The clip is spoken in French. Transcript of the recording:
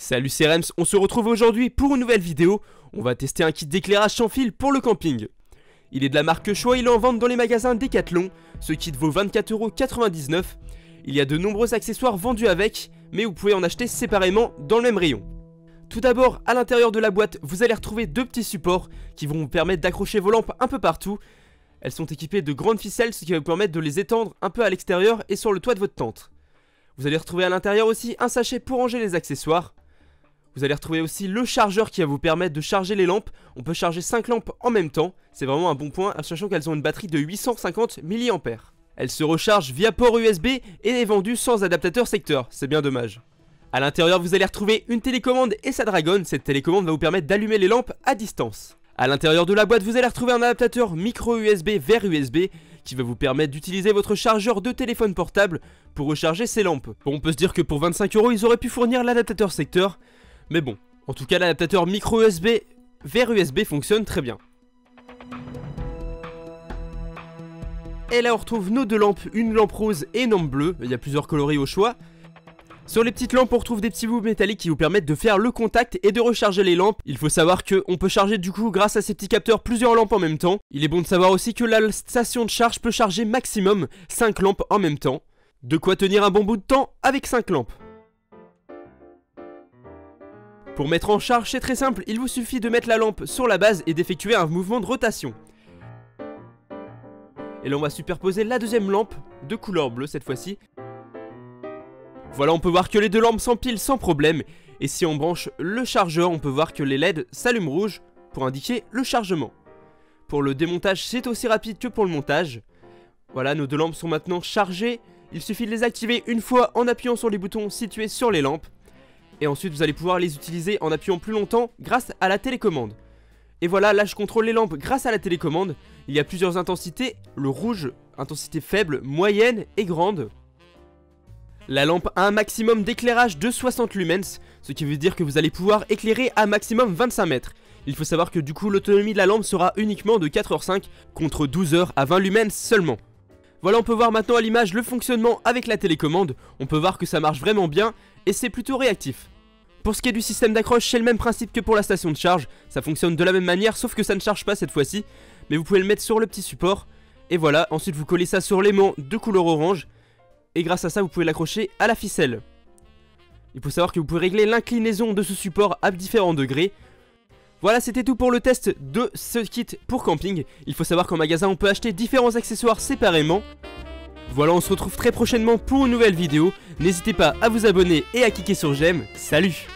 Salut c'est Rems, on se retrouve aujourd'hui pour une nouvelle vidéo. On va tester un kit d'éclairage sans fil pour le camping. Il est de la marque Choix, il est en vente dans les magasins Decathlon. Ce kit vaut 24,99 €. Il y a de nombreux accessoires vendus avec, mais vous pouvez en acheter séparément dans le même rayon. Tout d'abord, à l'intérieur de la boîte, vous allez retrouver deux petits supports qui vont vous permettre d'accrocher vos lampes un peu partout. Elles sont équipées de grandes ficelles, ce qui va vous permettre de les étendre un peu à l'extérieur et sur le toit de votre tente. Vous allez retrouver à l'intérieur aussi un sachet pour ranger les accessoires. Vous allez retrouver aussi le chargeur qui va vous permettre de charger les lampes. On peut charger 5 lampes en même temps. C'est vraiment un bon point, sachant qu'elles ont une batterie de 850 mAh. Elles se rechargent via port USB et est vendue sans adaptateur secteur. C'est bien dommage. A l'intérieur, vous allez retrouver une télécommande et sa dragonne. Cette télécommande va vous permettre d'allumer les lampes à distance. A l'intérieur de la boîte, vous allez retrouver un adaptateur micro USB vers USB qui va vous permettre d'utiliser votre chargeur de téléphone portable pour recharger ces lampes. Bon, on peut se dire que pour 25 €, ils auraient pu fournir l'adaptateur secteur. Mais bon, en tout cas l'adaptateur micro USB vers USB fonctionne très bien. Et là on retrouve nos deux lampes, une lampe rose et une lampe bleue, il y a plusieurs coloris au choix. Sur les petites lampes on retrouve des petits bouts métalliques qui vous permettent de faire le contact et de recharger les lampes. Il faut savoir qu'on peut charger du coup grâce à ces petits capteurs plusieurs lampes en même temps. Il est bon de savoir aussi que la station de charge peut charger maximum 5 lampes en même temps. De quoi tenir un bon bout de temps avec 5 lampes. Pour mettre en charge, c'est très simple, il vous suffit de mettre la lampe sur la base et d'effectuer un mouvement de rotation. Et là on va superposer la deuxième lampe de couleur bleue cette fois-ci. Voilà, on peut voir que les deux lampes s'empilent sans problème. Et si on branche le chargeur, on peut voir que les LED s'allument rouge pour indiquer le chargement. Pour le démontage, c'est aussi rapide que pour le montage. Voilà, nos deux lampes sont maintenant chargées. Il suffit de les activer une fois en appuyant sur les boutons situés sur les lampes. Et ensuite vous allez pouvoir les utiliser en appuyant plus longtemps grâce à la télécommande. Et voilà, là je contrôle les lampes grâce à la télécommande. Il y a plusieurs intensités, le rouge, intensité faible, moyenne et grande. La lampe a un maximum d'éclairage de 60 lumens, ce qui veut dire que vous allez pouvoir éclairer à maximum 25 mètres. Il faut savoir que du coup l'autonomie de la lampe sera uniquement de 4h05 contre 12h à 20 lumens seulement. Voilà, on peut voir maintenant à l'image le fonctionnement avec la télécommande. On peut voir que ça marche vraiment bien et c'est plutôt réactif. Pour ce qui est du système d'accroche, c'est le même principe que pour la station de charge. Ça fonctionne de la même manière, sauf que ça ne charge pas cette fois-ci. Mais vous pouvez le mettre sur le petit support. Et voilà, ensuite vous collez ça sur l'aimant de couleur orange. Et grâce à ça, vous pouvez l'accrocher à la ficelle. Il faut savoir que vous pouvez régler l'inclinaison de ce support à différents degrés. Voilà, c'était tout pour le test de ce kit pour camping. Il faut savoir qu'en magasin, on peut acheter différents accessoires séparément. Voilà, on se retrouve très prochainement pour une nouvelle vidéo. N'hésitez pas à vous abonner et à cliquer sur j'aime. Salut!